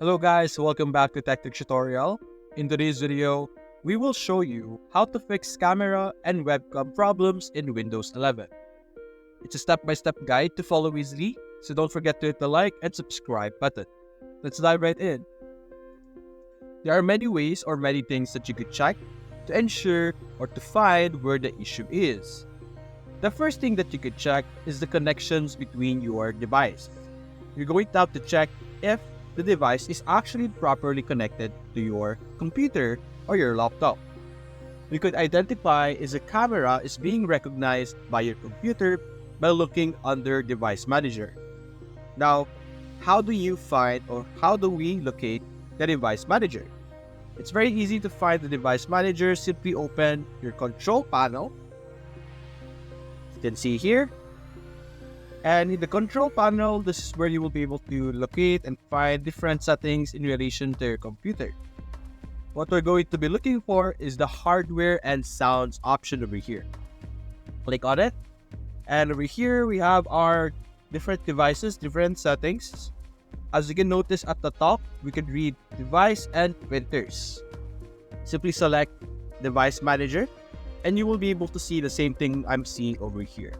Hello guys, welcome back to Tech Tutorial. In today's video, we will show you how to fix camera and webcam problems in Windows 11. It's a step-by-step guide to follow easily, so don't forget to hit the like and subscribe button. Let's dive right in. There are many ways or many things that you could check to ensure or to find where the issue is. The first thing that you could check is the connections between your device. You're going to have to check if the device is actually properly connected to your computer or your laptop. You could identify if the camera is being recognized by your computer by looking under Device Manager. Now, how do you find or how do we locate the Device Manager? It's very easy to find the Device Manager. Simply open your control panel. You can see here. And in the control panel, this is where you will be able to locate and find different settings in relation to your computer. What we're going to be looking for is the hardware and sounds option over here. Click on it. And over here, we have our different devices, different settings. As you can notice at the top, we can read device and printers. Simply select Device Manager, and you will be able to see the same thing I'm seeing over here.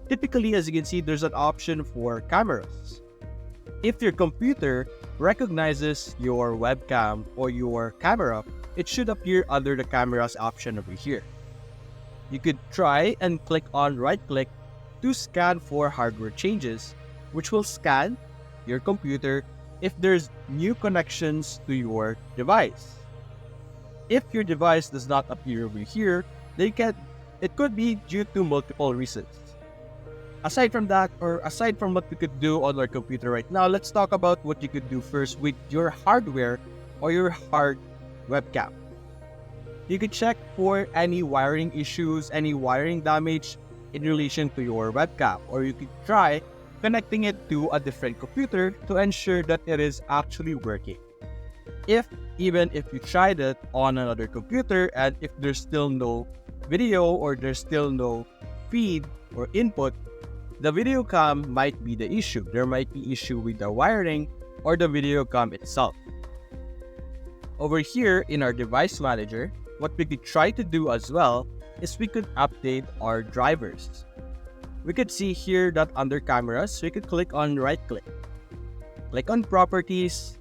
Typically, as you can see, there's an option for cameras. If your computer recognizes your webcam or your camera, it should appear under the cameras option over here. You could try and click on right-click to scan for hardware changes, which will scan your computer if there's new connections to your device. If your device does not appear over here, it could be due to multiple reasons. Aside from that, or aside from what we could do on our computer right now, let's talk about what you could do first with your hardware or your hard webcam. You could check for any wiring issues, any wiring damage in relation to your webcam, or you could try connecting it to a different computer to ensure that it is actually working. Even if you tried it on another computer and if there's still no video or there's still no feed or input, the video cam might be the issue. There might be issue with the wiring or the video cam itself. Over here in our Device Manager, what we could try to do as well is we could update our drivers. We could see here that under cameras, we could click on right-click. Click on properties,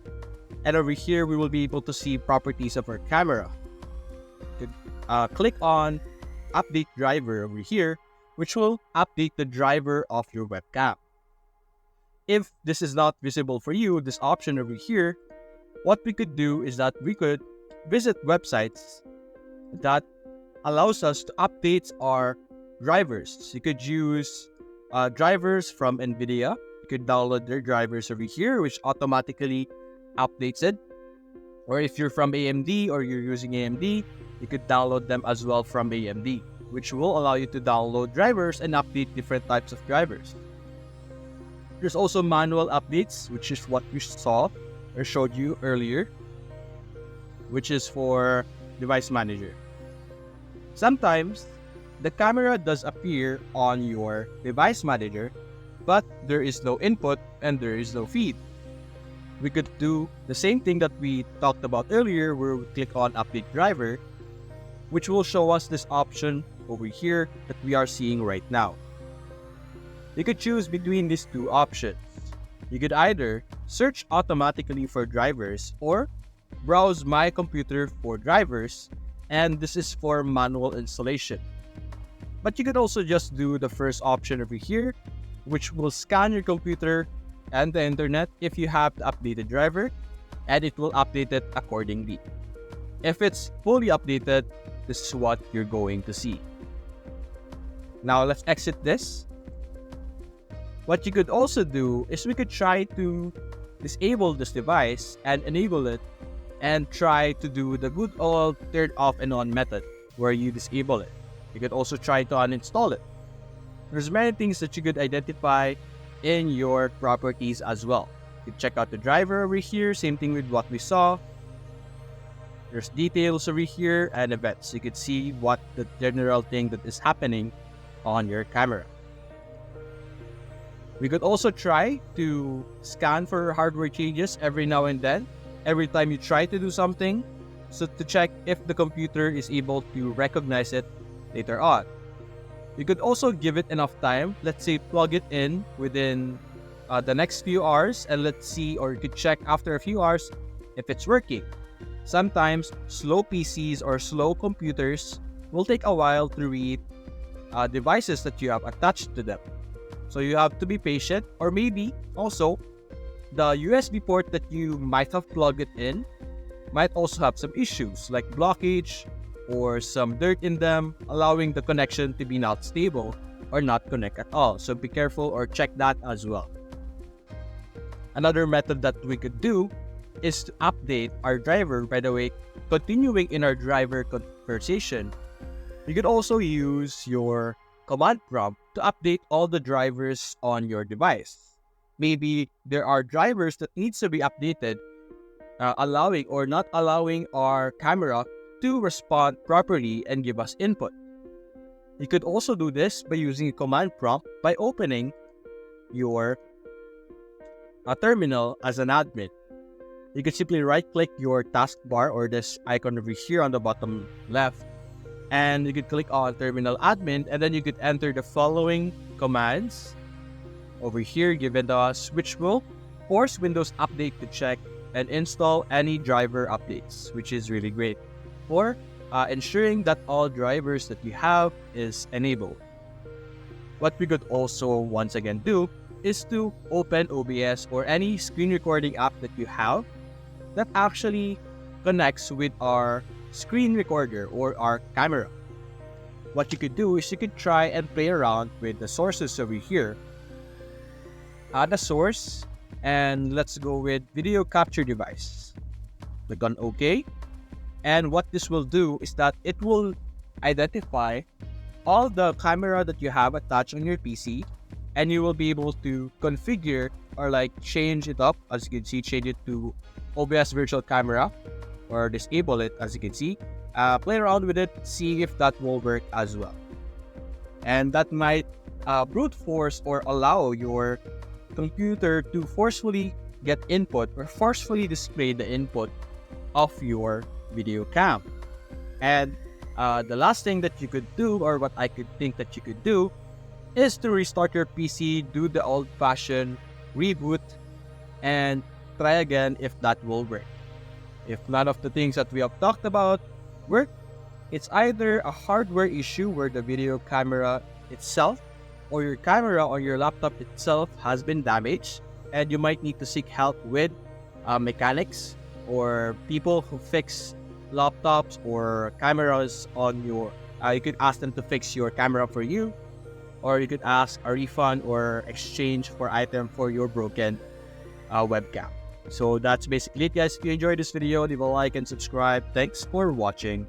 and over here we will be able to see properties of our camera. You could click on update driver over here, which will update the driver of your webcam. If this is not visible for you, this option over here, what we could do is that we could visit websites that allows us to update our drivers. You could use drivers from NVIDIA. You could download their drivers over here, which automatically updates it. Or if you're from AMD or you're using AMD, you could download them as well from AMD, which will allow you to download drivers and update different types of drivers. There's also manual updates, which is what we saw or showed you earlier, which is for Device Manager. Sometimes, the camera does appear on your Device Manager, but there is no input and there is no feed. We could do the same thing that we talked about earlier, where we click on Update Driver, which will show us this option over here that we are seeing right now. You could choose between these two options. You could either search automatically for drivers or browse My Computer for drivers, and this is for manual installation. But you could also just do the first option over here, which will scan your computer and the internet if you have the updated driver, and it will update it accordingly. If it's fully updated, this is what you're going to see. Now let's exit this. What you could also do is we could try to disable this device and enable it and try to do the good old turn off and on method where you disable it. You could also try to uninstall it. There's many things that you could identify in your properties as well. You can check out the driver over here, same thing with what we saw. There's details over here and events. You could see what the general thing that is happening on your camera. We could also try to scan for hardware changes every now and then, every time you try to do something, so to check if the computer is able to recognize it later on. You could also give it enough time, let's say plug it in within the next few hours, and let's see, or you could check after a few hours if it's working. Sometimes slow PCs or slow computers will take a while to read devices that you have attached to them. So you have to be patient, or maybe also the USB port that you might have plugged it in might also have some issues like blockage or some dirt in them, allowing the connection to be not stable or not connect at all. So be careful or check that as well. Another method that we could do is to update our driver. By the way, continuing in our driver conversation, you could also use your command prompt to update all the drivers on your device. Maybe there are drivers that needs to be updated, allowing or not allowing our camera to respond properly and give us input. You could also do this by using a command prompt by opening your terminal as an admin. You could simply right-click your taskbar or this icon over here on the bottom left, and you could click on Terminal Admin, and then you could enter the following commands over here given to us, which will force Windows Update to check and install any driver updates, which is really great for ensuring that all drivers that you have is enabled. What we could also once again do is to open OBS or any screen recording app that you have that actually connects with our screen recorder or our camera. What you could do is you could try and play around with the sources over here. Add a source, and let's go with video capture device. Click on OK. And what this will do is that it will identify all the camera that you have attached on your PC, and you will be able to configure or like change it up. As you can see, change it to OBS virtual camera or disable it. As you can see, play around with it, see if that will work as well. And that might brute force or allow your computer to forcefully get input or forcefully display the input of your video cam. And the last thing that you could do, or what I could think that you could do, is to restart your PC, do the old-fashioned reboot, and try again if that will work. If none of the things that we have talked about work, it's either a hardware issue where the video camera itself or your camera on your laptop itself has been damaged, and you might need to seek help with mechanics or people who fix laptops or cameras on your you could ask them to fix your camera for you, or you could ask a refund or exchange for item for your broken webcam. So that's basically it, guys. If you enjoyed this video, leave a like and subscribe. Thanks for watching.